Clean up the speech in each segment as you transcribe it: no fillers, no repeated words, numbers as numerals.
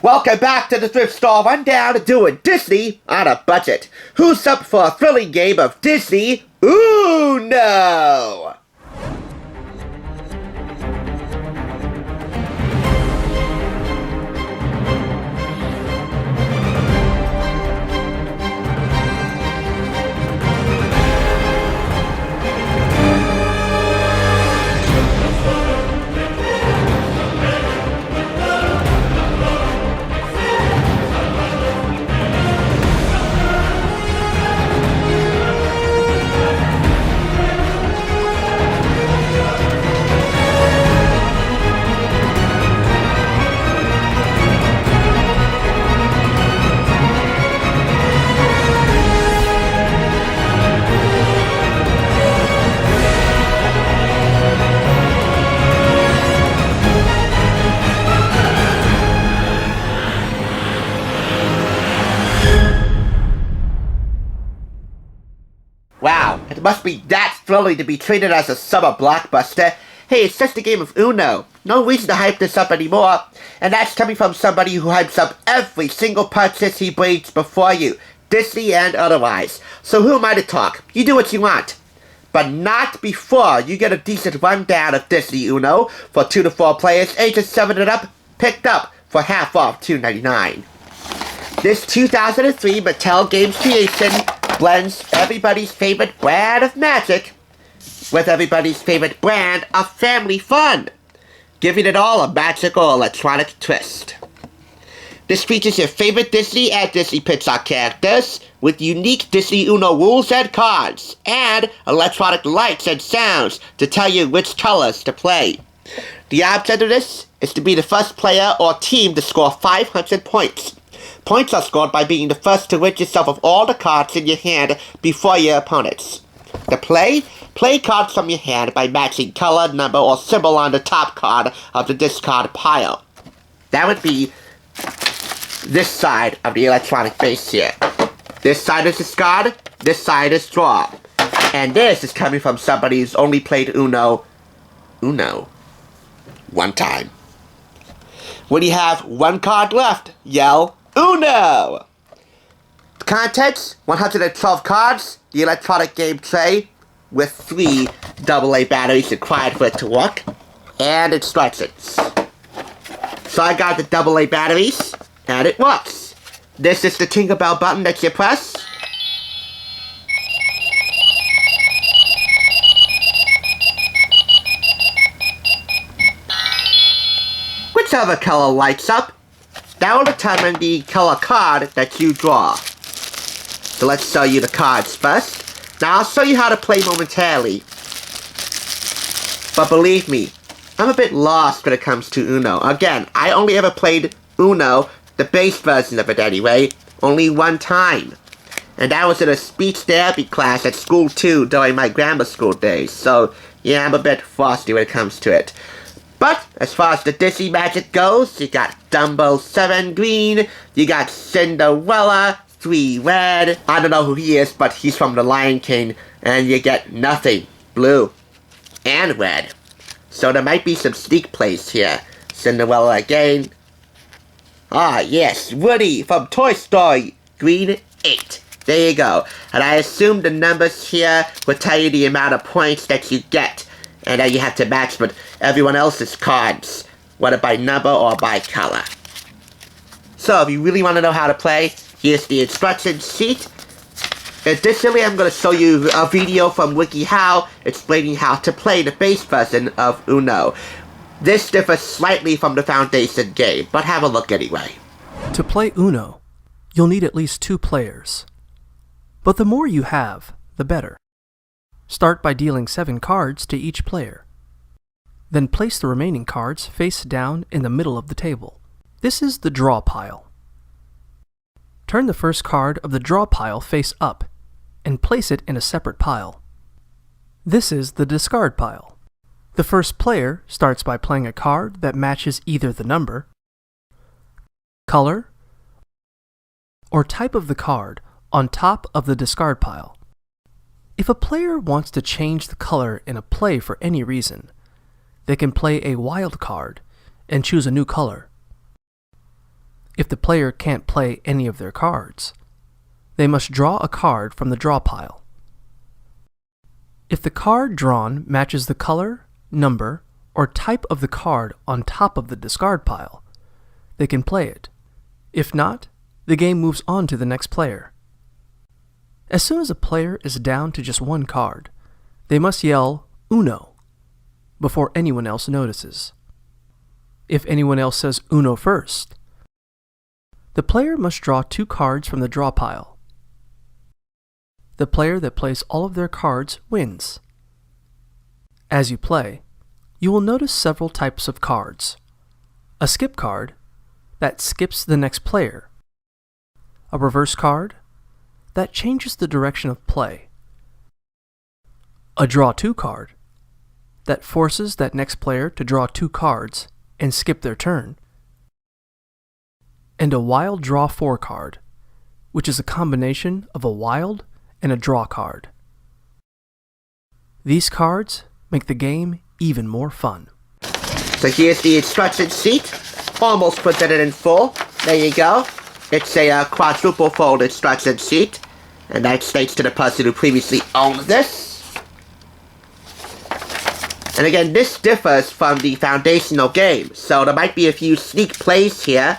Welcome back to the Thrift Store Rundown, doing Disney on a budget. Who's up for a thrilling game of Disney Uno? Wow, it must be that thrilling to be treated as a summer blockbuster. Hey, it's just a game of Uno. No reason to hype this up anymore. And that's coming from somebody who hypes up every single purchase he brings before you, Disney and otherwise. So who am I to talk? You do what you want. But not before you get a decent rundown of Disney Uno for 2 to 4 players, ages 7 and up, picked up for half off $2.99. This 2003 Mattel Games creation blends everybody's favorite brand of magic with everybody's favorite brand of family fun, giving it all a magical electronic twist. This features your favorite Disney and Disney Pixar characters with unique Disney Uno rules and cards, and electronic lights and sounds to tell you which colors to play. The object of this is to be the first player or team to score 500 points. Points are scored by being the first to rid yourself of all the cards in your hand before your opponents. To play cards from your hand by matching color, number, or symbol on the top card of the discard pile. That would be this side of the electronic base here. This side is discard, this side is draw. And this is coming from somebody who's only played Uno one time. When you have one card left, yell Uno! Contents, 112 cards, the electronic game tray with 3 AA batteries required for it to work, and instructions. So I got the AA batteries, and it works. This is the Tinkerbell button that you press. Whichever color lights up, that will determine the color card that you draw. So let's show you the cards first. Now I'll show you how to play momentarily. But believe me, I'm a bit lost when it comes to Uno. Again, I only ever played Uno, the base version of it anyway, only one time. And that was in a speech therapy class at school too during my grammar school days. So yeah, I'm a bit frosty when it comes to it. But, as far as the Disney magic goes, you got Dumbo 7 green, you got Cinderella 3 red, I don't know who he is, but he's from The Lion King, and you get nothing blue and red. So there might be some sneak plays here. Cinderella again. Ah, yes, Woody from Toy Story, green 8. There you go. And I assume the numbers here will tell you the amount of points that you get. And then you have to match with everyone else's cards, whether by number or by color. So if you really want to know how to play, here's the instruction sheet. Additionally, I'm going to show you a video from WikiHow explaining how to play the base version of Uno. This differs slightly from the foundation game, but have a look anyway. To play Uno, you'll need at least 2 players. But the more you have, the better. Start by dealing 7 cards to each player. Then place the remaining cards face down in the middle of the table. This is the draw pile. Turn the first card of the draw pile face up and place it in a separate pile. This is the discard pile. The first player starts by playing a card that matches either the number, color, or type of the card on top of the discard pile. If a player wants to change the color in a play for any reason, they can play a wild card and choose a new color. If the player can't play any of their cards, they must draw a card from the draw pile. If the card drawn matches the color, number, or type of the card on top of the discard pile, they can play it. If not, the game moves on to the next player. As soon as a player is down to just one card, they must yell "Uno" before anyone else notices. If anyone else says "Uno" first, the player must draw 2 cards from the draw pile. The player that plays all of their cards wins. As you play, you will notice several types of cards. A skip card, that skips the next player. A reverse card, that changes the direction of play. A draw 2 card, that forces that next player to draw 2 cards and skip their turn. And a wild draw 4 card, which is a combination of a wild and a draw card. These cards make the game even more fun. So here's the instruction sheet, almost presented in full. There you go. It's a quadruple fold instruction sheet, and that states to the person who previously owned this. And again, this differs from the foundational game, so there might be a few sneak plays here.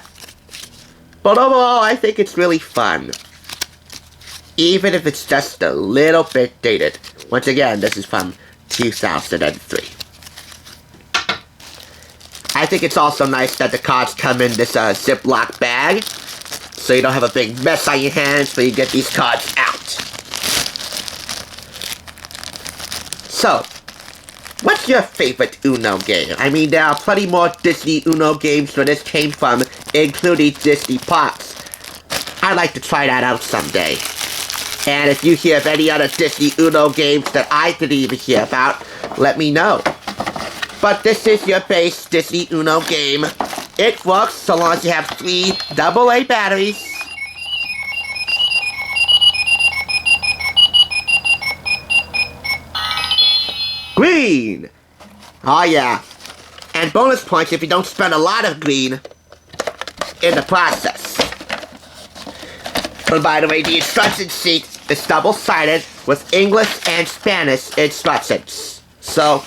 But overall, I think it's really fun. Even if it's just a little bit dated. Once again, this is from 2003. I think it's also nice that the cards come in this Ziploc bag, so you don't have a big mess on your hands when you get these cards out. So, what's your favorite Uno game? I mean, there are plenty more Disney Uno games where this came from, including Disney Parks. I'd like to try that out someday. And if you hear of any other Disney Uno games that I didn't even hear about, let me know. But this is your base Disney Uno game. It works so long as you have 3 AA batteries. Green! Oh yeah. And bonus points if you don't spend a lot of green in the process. And by the way, the instruction sheet is double-sided with English and Spanish instructions. So,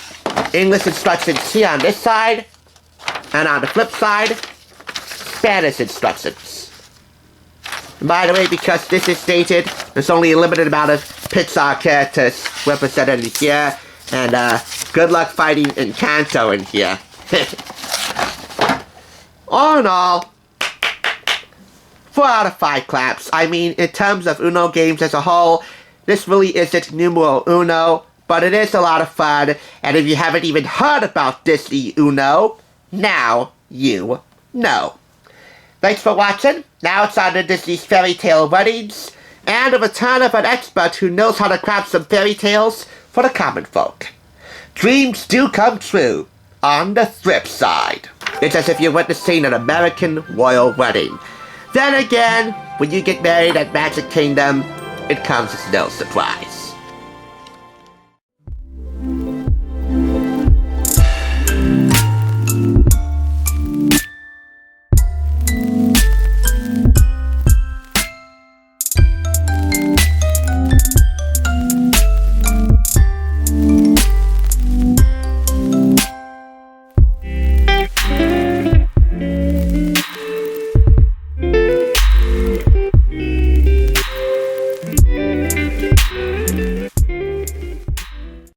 English instructions here on this side, and on the flip side, Spanish instructions. And by the way, because this is dated, there's only a limited amount of Pixar characters represented in here, and good luck fighting Encanto in here. All in all, 4 out of 5 claps. I mean, in terms of Uno games as a whole, this really isn't numero uno, but it is a lot of fun, and if you haven't even heard about Disney Uno, now you know. Thanks for watching. Now it's on to Disney's fairy tale weddings, and a return of an expert who knows how to craft some fairy tales for the common folk. Dreams do come true on the thrift side. It's as if you're witnessing an American royal wedding. Then again, when you get married at Magic Kingdom, it comes as no surprise.